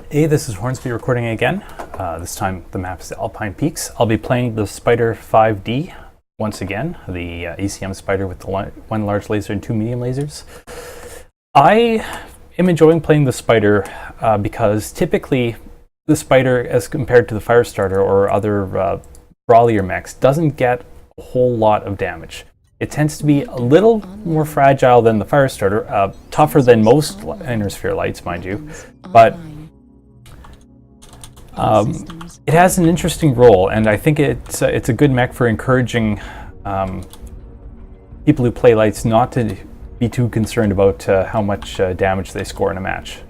Hey, this is Hornsby recording again. This time the map is the Alpine Peaks. I'll be playing the SDR-5D once again, the ACM spider with the one large laser and two medium lasers. I am enjoying playing the spider because typically the spider, as compared to the Firestarter or other brawlier mechs, doesn't get a whole lot of damage. It tends to be a little more fragile than the Firestarter, tougher than most inner sphere lights, mind you, but it has an interesting role, and I think it's a good mech for encouraging people who play lights not to be too concerned about how much damage they score in a match.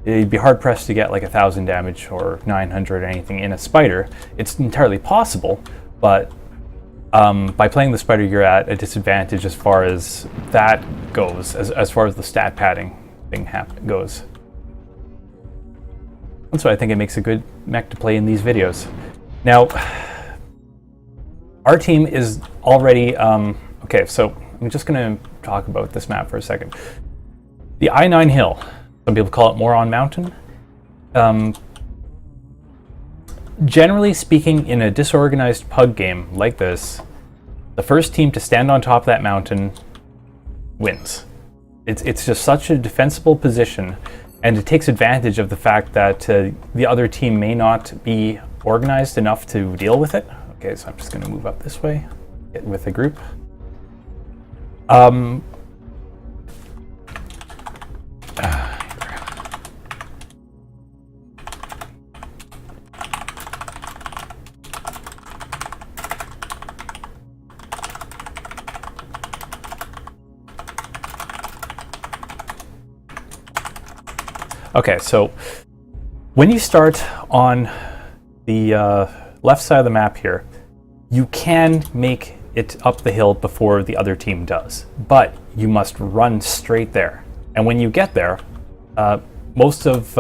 You'd be hard pressed to get like 1,000 damage or 900 or anything in a spider. It's entirely possible, but by playing the spider, you're at a disadvantage as far as that goes, as far as the stat padding thing goes. And so I think it makes a good mech to play in these videos. Now, our team is already, okay, so I'm just going to talk about this map for a second. The I-9 Hill, some people call it Moron Mountain. Generally speaking, in a disorganized pug game like this, the first team to stand on top of that mountain wins. It's just such a defensible position, and it takes advantage of the fact that the other team may not be organized enough to deal with it. Okay, so I'm just going to move up this way, get with the group. Okay, so when you start on the left side of the map here, you can make it up the hill before the other team does, but you must run straight there. And when you get there, most of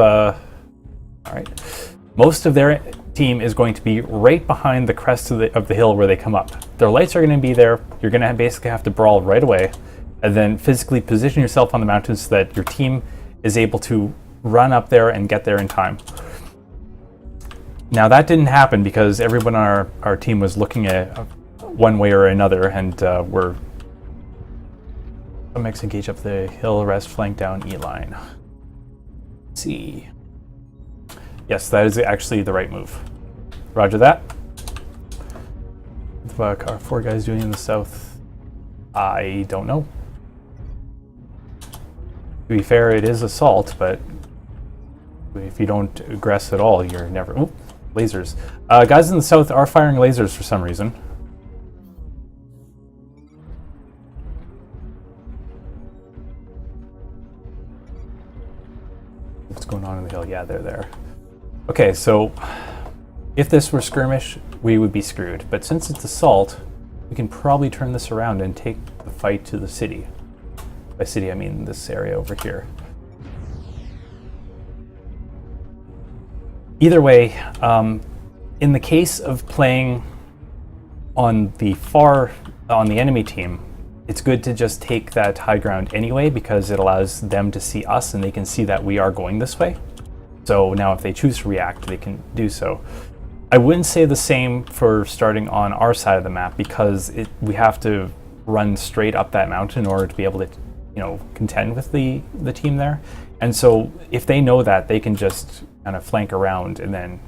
their team is going to be right behind the crest of the hill where they come up. Their lights are going to be there. You're going to basically have to brawl right away, and then physically position yourself on the mountain so that your team is able to run up there and get there in time. Now that didn't happen because everyone on our team was looking at one way or another, and we're mix engage up the hill, rest, flank down, E-line. Let's see. Yes, that is actually the right move. Roger that. What are 4 guys doing in the south? I don't know. To be fair, it is assault, but if you don't aggress at all, you're never... Oop, lasers. Guys in the south are firing lasers for some reason. What's going on in the hill? Yeah, they're there. Okay, so if this were skirmish, we would be screwed. But since it's assault, we can probably turn this around and take the fight to the city. By city, I mean this area over here. Either way, in the case of playing on the enemy team, it's good to just take that high ground anyway, because it allows them to see us and they can see that we are going this way. So now if they choose to react, they can do so. I wouldn't say the same for starting on our side of the map, because we have to run straight up that mountain in order to be able to, contend with the team there. And so if they know that, they can just kind of flank around and then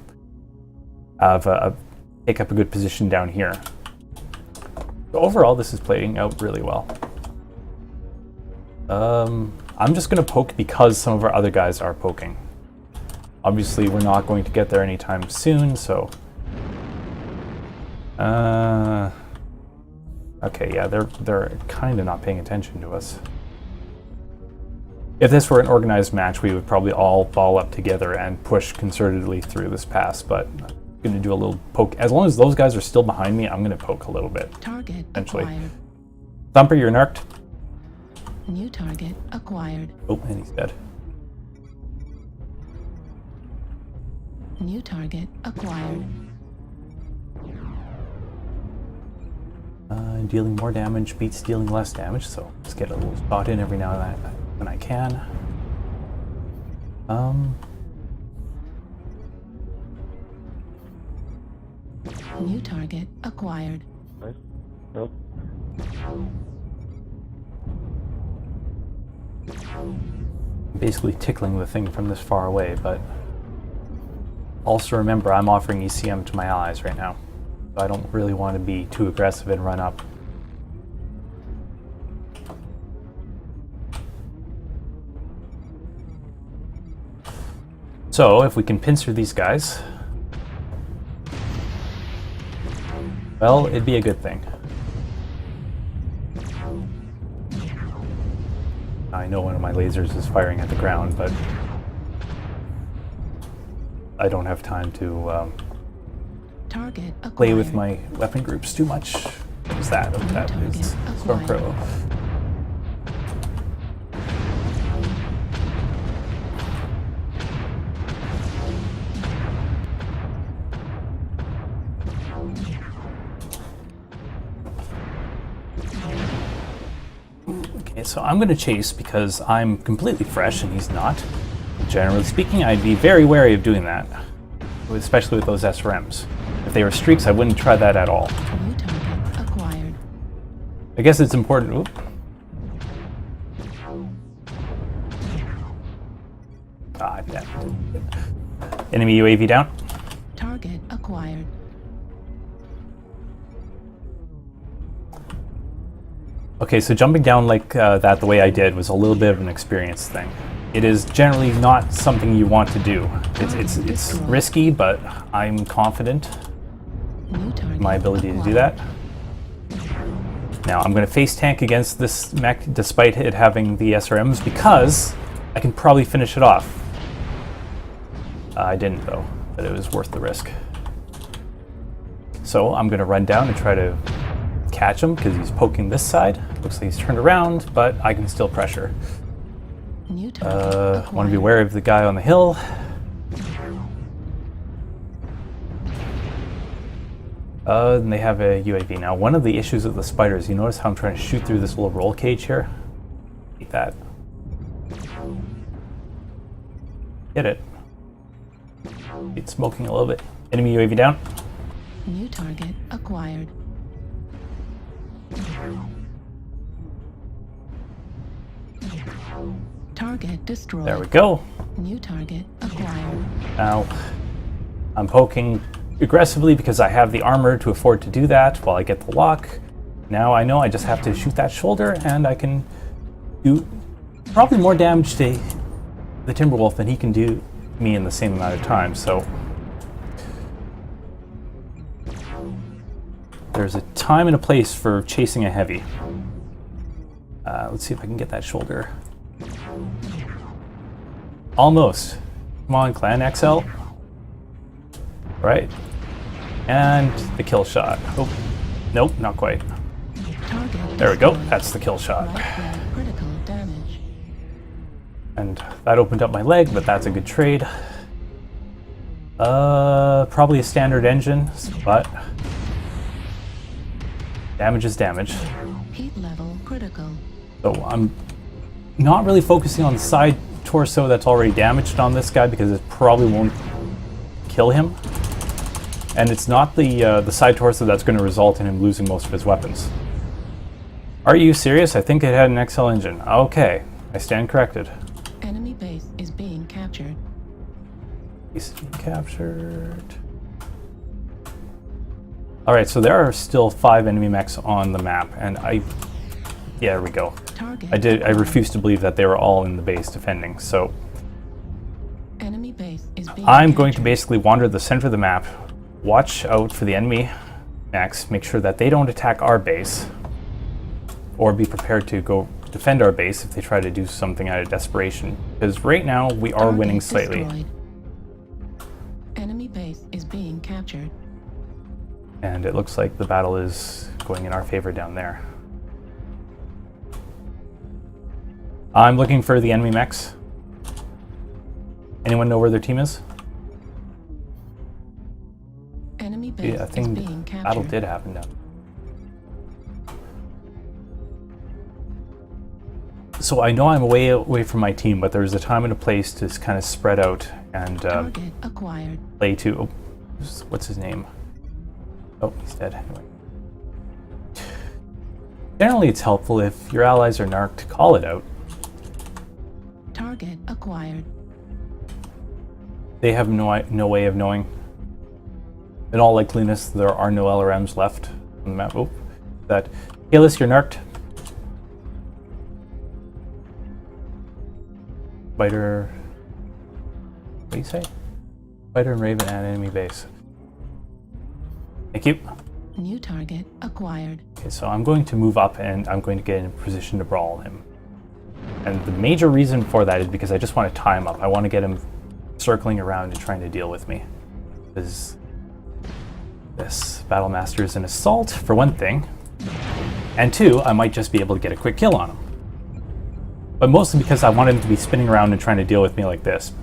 take up a good position down here. So overall, this is playing out really well. I'm just going to poke because some of our other guys are poking. Obviously, we're not going to get there anytime soon, so... okay, yeah, they're kind of not paying attention to us. If this were an organized match, we would probably all ball up together and push concertedly through this pass, but I'm going to do a little poke. As long as those guys are still behind me, I'm going to poke a little bit. Target eventually. acquired. Thumper, you're narked. New target acquired. Oh, and he's dead. New target acquired. Dealing more damage beats dealing less damage, so let's get a little spot in every now and then when I can. New target acquired. Nice. Nope. Basically tickling the thing from this far away, but also remember I'm offering ECM to my allies right now. So I don't really want to be too aggressive and run up. So if we can pincer these guys, well, it'd be a good thing. I know one of my lasers is firing at the ground, but I don't have time to Target acquired. play with my weapon groups too much. What was that? Oh, that is Storm Crow. Okay, so I'm going to chase because I'm completely fresh and he's not. Generally speaking, I'd be very wary of doing that, especially with those SRMs. If they were streaks, I wouldn't try that at all. New target acquired. I guess it's important. Oop. Ah, damn. Enemy UAV down. Target acquired. Okay, so jumping down like that the way I did was a little bit of an experience thing. It is generally not something you want to do. It's risky, but I'm confident New target in my ability to do that. Now I'm going to face tank against this mech despite it having the SRMs because I can probably finish it off. I didn't though, but it was worth the risk. So I'm going to run down and try to catch him because he's poking this side. Looks like he's turned around, but I can still pressure. New target Want to be wary of the guy on the hill. And they have a UAV. Now, one of the issues with the spiders, you notice how I'm trying to shoot through this little roll cage here? Hate that. Hit it. It's smoking a little bit. Enemy UAV down. New target acquired. Target destroyed. There we go. New target acquired. Now, I'm poking aggressively because I have the armor to afford to do that while I get the lock. Now I know I just have to shoot that shoulder and I can do probably more damage to the Timberwolf than he can do me in the same amount of time. So there's a time and a place for chasing a heavy. Let's see if I can get that shoulder. Almost. Come on, Clan XL. Right. And the kill shot. Oh, nope, not quite. Target There we go. destroyed. That's the kill shot. Right leg critical damage. And that opened up my leg, but that's a good trade. Probably a standard engine, but damage is damage. Heat level critical. So I'm not really focusing on the side torso that's already damaged on this guy because it probably won't kill him. And it's not the side torso that's going to result in him losing most of his weapons. Are you serious? I think it had an XL engine. Okay, I stand corrected. Enemy base is being captured. He's captured. Alright, so there are still 5 enemy mechs on the map, and yeah, there we go. Target I refuse to believe that they were all in the base defending, so Enemy base is being I'm going to captured. basically wander the center of the map, watch out for the enemy mechs, make sure that they don't attack our base, or be prepared to go defend our base if they try to do something out of desperation. Because right now, we are Target winning slightly. destroyed. Enemy base is being captured. And it looks like the battle is going in our favor down there. I'm looking for the enemy mechs. Anyone know where their team is? Enemy base Yeah, I is think being captured. battle did happen down. So I know I'm away from my team, but there's a time and a place to kind of spread out and Target acquired. play to. Oh, what's his name? Oh, he's dead. Anyway. Generally, it's helpful if your allies are narked to call it out. Target acquired. They have no way of knowing. In all likeliness, there are no LRMs left on the map. Oh, that. Kalis, you're narked. Spider. What do you say? Spider and Raven at enemy base. Thank you. New target acquired. Okay, so I'm going to move up and I'm going to get in a position to brawl him. And the major reason for that is because I just want to tie him up. I want to get him circling around and trying to deal with me. Because this Battlemaster is an assault, for one thing. And two, I might just be able to get a quick kill on him. But mostly because I want him to be spinning around and trying to deal with me like this.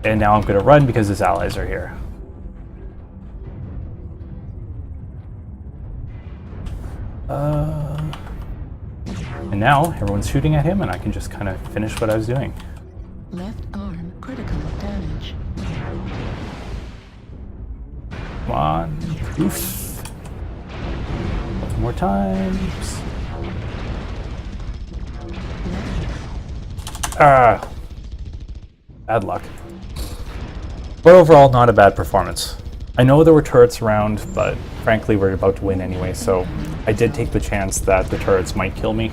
And now I'm going to run because his allies are here. And now everyone's shooting at him and I can just kind of finish what I was doing. Left arm critical damage. Come on. Oof. Couple more times. Ah. Bad luck. But overall, not a bad performance. I know there were turrets around, but frankly, we're about to win anyway, so I did take the chance that the turrets might kill me.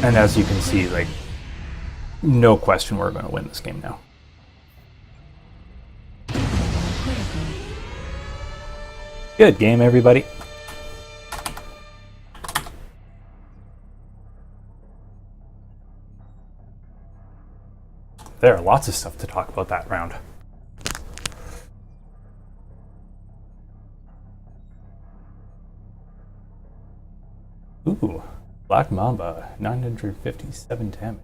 And as you can see, like, no question we're going to win this game now. Good game, everybody. There are lots of stuff to talk about that round. Ooh, Black Mamba, 957 damage.